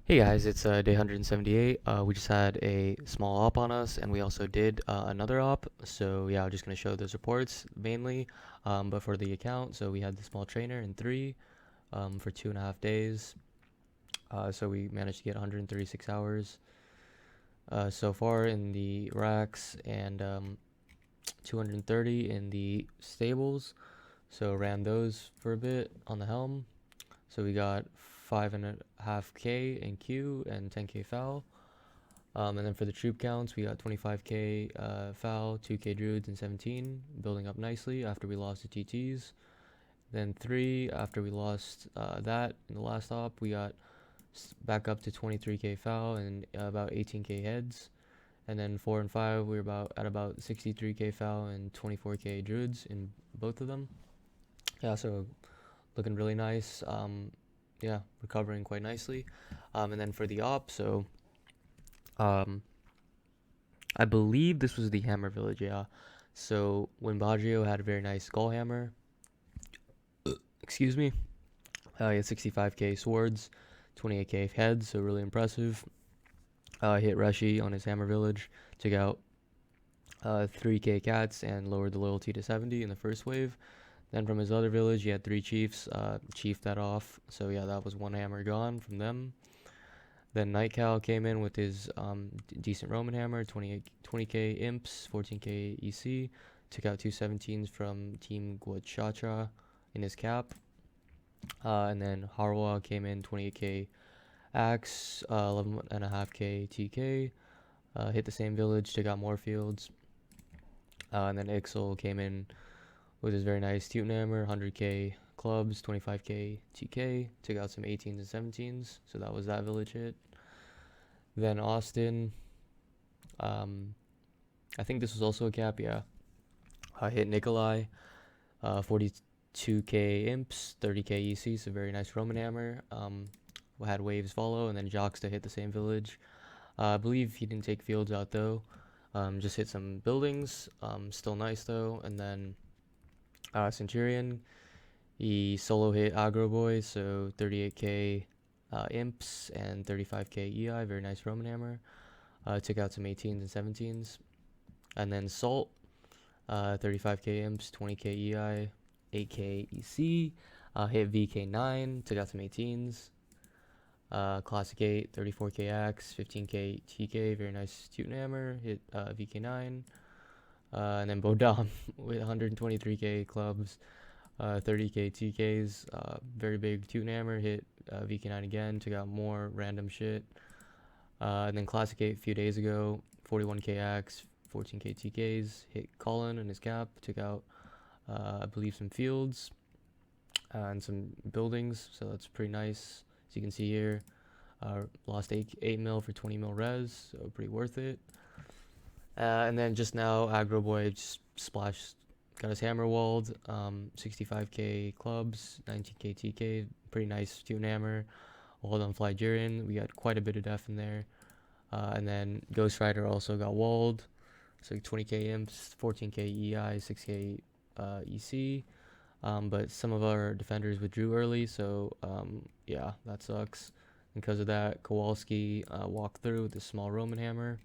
Hey guys, it's day 178. We just had a small op on us, and we also did another op. So yeah, I'm just gonna show those reports mainly, but for the account, so we had the small trainer in three for 2.5 days. So we managed to get 136 hours so far in the racks and 230 in the stables. So ran those for a bit on the helm. So we got 5.5k in Q and 10k foul. And then for the troop counts, we got 25k foul, 2k druids, and 17, building up nicely after we lost the TTs. Then 3, after we lost that in the last op, we got back up to 23k foul and about 18k heads. And then 4 and 5, we were about 63k foul and 24k druids in both of them. Yeah, so looking really nice. Yeah, recovering quite nicely. And then for the op, so um, I believe this was the hammer village, yeah. So when Baggio had a very nice skull hammer, excuse me, he had 65k swords, 28k heads, so really impressive. Hit Reshi on his hammer village, took out 3k cats and lowered the loyalty to 70 in the first wave. Then from his other village, he had 3 chiefs, chiefed that off. So yeah, that was one hammer gone from them. Then Night Cal came in with his decent Roman hammer, 20k imps, 14k EC. Took out 2 17s from Team Guachacha in his cap. And then Harwa came in, 28k axe, 11.5k TK. Hit the same village, took out more fields. And then Ixel came in with his very nice Teuton hammer, 100k clubs, 25k TK. Took out some 18s and 17s. So that was that village hit. Then Austin, I think this was also a cap, yeah. I hit Nikolai, 42k imps, 30k EC, so very nice Roman hammer. Had waves follow, and then Joxta hit the same village. I believe he didn't take fields out though. Just hit some buildings, still nice though. And then Centurion, he solo hit Agro Boy, so 38k imps and 35k EI, very nice Roman hammer. Took out some 18s and 17s. And then Salt, 35k imps, 20k EI, 8k EC. Hit VK9, took out some 18s. Classic 8, 34k axe, 15k TK, very nice Teuton hammer, hit VK9. And then Bodam with 123k clubs, 30k TKs, very big Teuton hammer, hit VK9 again, took out more random shit. And then Classic 8 a few days ago, 41k axe, 14k TKs, hit Colin in his cap, took out, I believe, some fields and some buildings, so that's pretty nice. As you can see here, lost 8 mil for 20 mil res, so pretty worth it. And then just now, Agro Boy just splashed, got his hammer walled, 65k clubs, 19k TK, pretty nice Tune hammer. Hold on Fly Jiren, we got quite a bit of def in there. And then Ghost Rider also got walled, so 20k imps, 14k EI, 6k EC. But some of our defenders withdrew early, so yeah, that sucks. Because of that, Kowalski walked through with his small Roman hammer.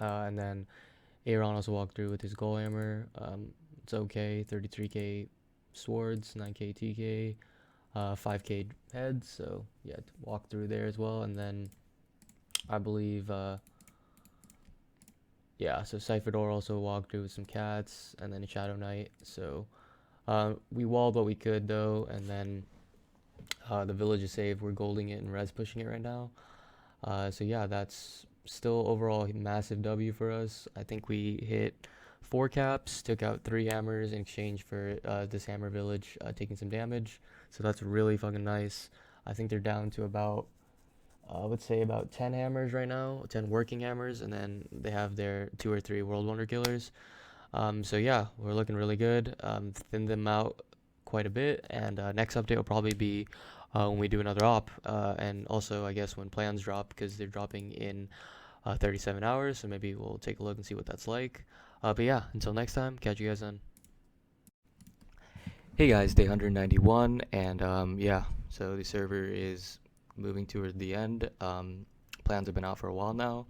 And then Aaron also walked through with his goal hammer. It's okay, 33k swords, 9k TK, 5k heads, so yeah, walk through there as well. And then I believe, yeah, so Cypherdor also walked through with some cats, and then a Shadow Knight. So we walled what we could though, and then the village is saved. We're golding it and res pushing it right now. So yeah, that's still overall a massive W for us. I think we hit 4 caps, took out 3 hammers in exchange for this hammer village taking some damage. So that's really fucking nice. I think they're down to about, let's say about 10 hammers right now, 10 working hammers, and then they have their 2 or 3 World Wonder Killers. So yeah, we're looking really good. Thinned them out quite a bit, and next update will probably be when we do another op, and also I guess when plans drop, because they're dropping in 37 hours, so maybe we'll take a look and see what that's like. But yeah, until next time, catch you guys then. Hey guys, day 191, and yeah, so the server is moving toward the end. Plans have been out for a while now.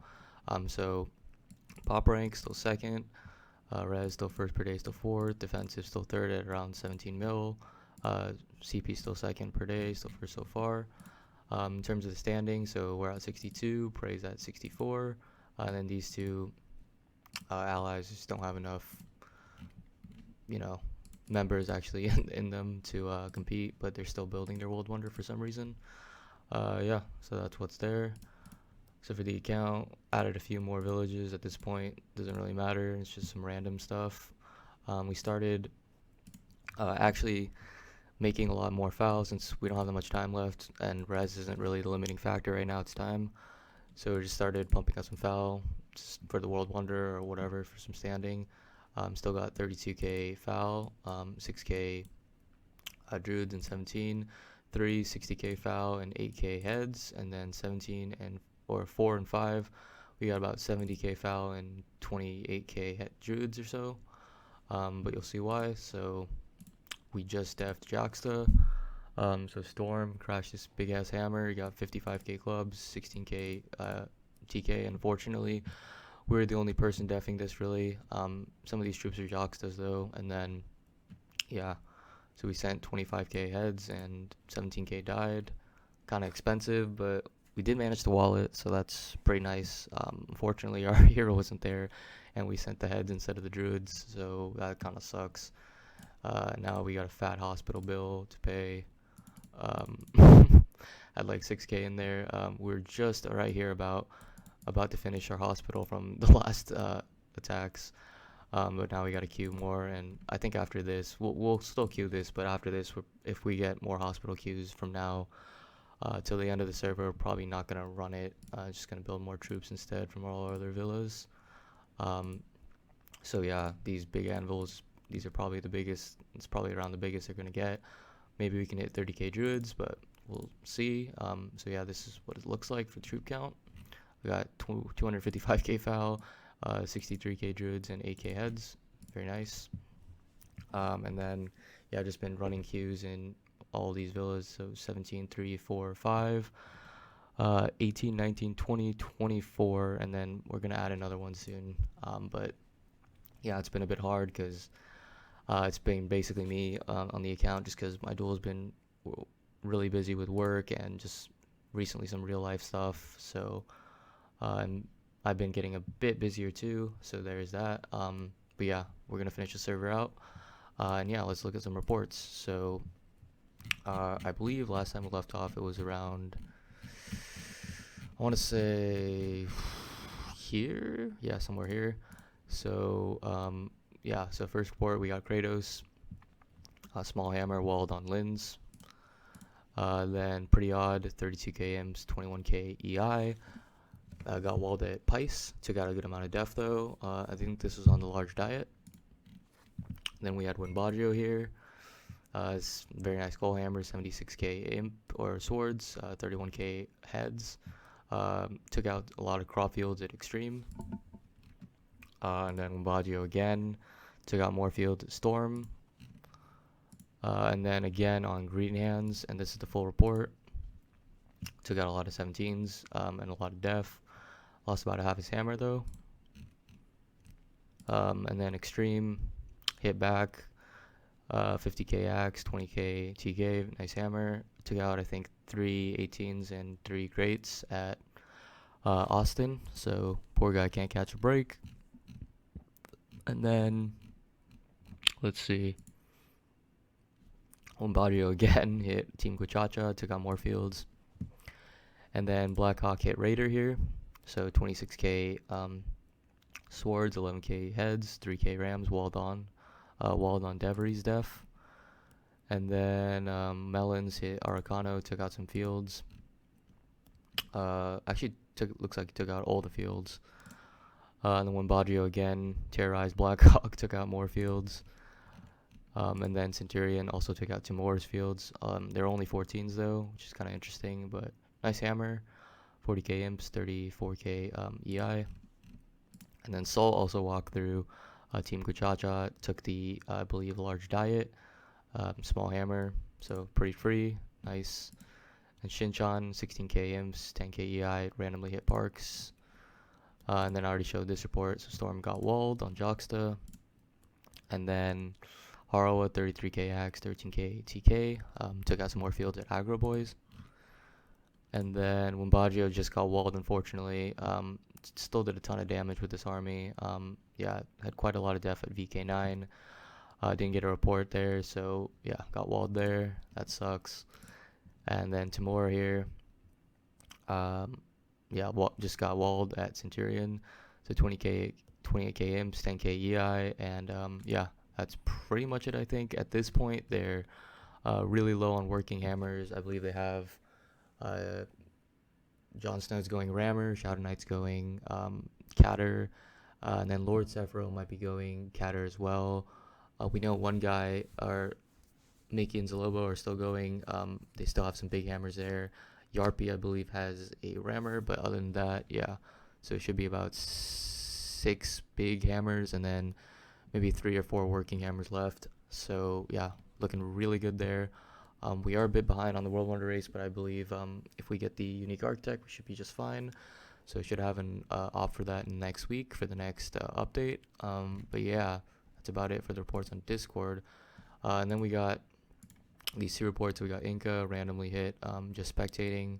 So pop rank still second. Res still first per day, still fourth. Defensive still third at around 17 mil. CP still second per day, still first so far. In terms of the standing, so we're at 62, Prey's at 64, and then these two allies just don't have enough, members actually in them to compete, but they're still building their World Wonder for some reason. Yeah, so that's what's there. So for the account, added a few more villages at this point. Doesn't really matter. It's just some random stuff. We started actually making a lot more foul since we don't have that much time left, and res isn't really the limiting factor right now. It's time. So we just started pumping out some foul just for the World Wonder or whatever for some standing. Still got 32k foul, 6k druids and 17, 60k foul and 8k heads, and then 17 and or 4 and 5 we got about 70k foul and 28k druids or so. But you'll see why. So we just deffed Joxta. So Storm crashed this big ass hammer. He got 55k clubs, 16k TK. Unfortunately, we're the only person deffing this really. Some of these troops are Joxtas though, and then yeah. So we sent 25k heads and 17k died. Kind of expensive, but we did manage to wall it, so that's pretty nice. Unfortunately, our hero wasn't there, and we sent the heads instead of the druids, so that kind of sucks. Now we got a fat hospital bill to pay. Had like 6k in there. We're just right here about to finish our hospital from the last attacks. But now we got to queue more, and I think after this, we'll still queue this, but after this, if we get more hospital queues from now till the end of the server, we're probably not going to run it. Just going to build more troops instead from all our other villas. So yeah, these big anvils, these are probably the biggest. It's probably around the biggest they're going to get. Maybe we can hit 30k druids, but we'll see. So yeah, this is what it looks like for troop count. We got 255k foul, 63k druids, and 8k heads. Very nice. And then, yeah, I've just been running queues in all these villas. So 17, 3, 4, 5, 18, 19, 20, 24, and then we're going to add another one soon. But yeah, it's been a bit hard because it's been basically me on the account just because my duel's been really busy with work and just recently some real life stuff. So I've been getting a bit busier too, so there's that. But yeah, we're gonna finish the server out, and yeah, let's look at some reports. So I believe last time we left off, it was around, I want to say here, yeah, somewhere here. So yeah, so first report we got Kratos, small hammer walled on Linz. Then pretty odd, 32k imps, 21k EI. Got walled at Pice, took out a good amount of def though. I think this was on the large diet. Then we had Winbaggio here. It's very nice goal hammer, 76k imp or swords, 31k heads. Took out a lot of crop fields at extreme. And then Winbaggio again, took out more field at storm. And then again on green hands, and this is the full report. Took out a lot of 17s and a lot of def. Lost about a half his hammer though. And then extreme, hit back, 50k axe, 20k TK, nice hammer. Took out I think 3 18s and 3 greats at Austin, so poor guy can't catch a break. And then let's see, Winbaggio again hit Team Quachacha, took out more fields. And then Blackhawk hit Raider here, so 26k swords, 11k heads, 3k rams, walled on Devery's def. And then Melons hit Aracano, took out some fields. Actually looks like he took out all the fields. And then Winbaggio again terrorized Blackhawk, took out more fields. And then Centurion also took out Timor's fields. There are only 14s though, which is kind of interesting, but nice hammer. 40k imps, 34k EI. And then Sol also walked through Team Quachacha, took the, I believe, large diet, small hammer, so pretty free, nice. And Shinchan, 16k imps, 10k EI, randomly hit parks. And then I already showed this report. So Storm got walled on Joxta. And then Harawa, 33k hacks, 13k TK. Took out some more fields at Aggro Boys. And then Wimbaggio just got walled, unfortunately. Still did a ton of damage with this army. Yeah, had quite a lot of death at VK9. Didn't get a report there, so yeah, got walled there. That sucks. And then Timur here, yeah, just got walled at Centurion. So 20k, 28k imps, 10k EI, and yeah, that's pretty much it. I think at this point they're really low on working hammers. I believe they have Jon Snow's going Rammer, Shadow Knight's going Catter, and then Lord Sephiroth might be going Catter as well. We know one guy, or Mickey and Zalobo are still going. They still have some big hammers there. Yarpi, I believe, has a Rammer, but other than that, yeah. So it should be about 6 big hammers and then maybe 3 or 4 working hammers left. So yeah, looking really good there. We are a bit behind on the World Wonder race, but I believe if we get the unique architect, we should be just fine. So I should have an op for that next week for the next update. But yeah, that's about it for the reports on Discord. And then we got these 2 reports. We got Inca randomly hit, just spectating.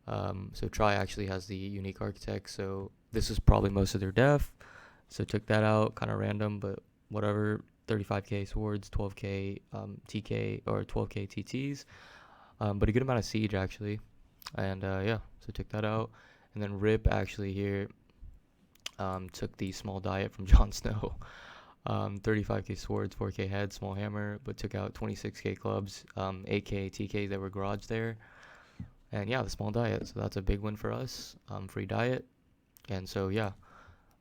So Tri actually has the unique architect, so this is probably most of their def. So took that out, kind of random, but whatever. 35k swords, 12k TK or 12k TTs, but a good amount of siege actually. And yeah, so took that out. And then Rip actually here took the small diet from Jon Snow. 35k swords, 4k head, small hammer, but took out 26k clubs, 8k TK that were garage there. And yeah, the small diet, so that's a big win for us. Free diet. And so yeah,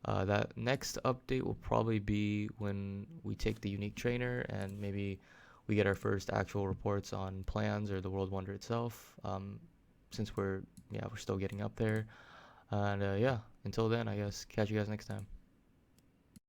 that next update will probably be when we take the unique trainer and maybe we get our first actual reports on plans or the World Wonder itself, since we're still getting up there. And yeah, until then, I guess catch you guys next time.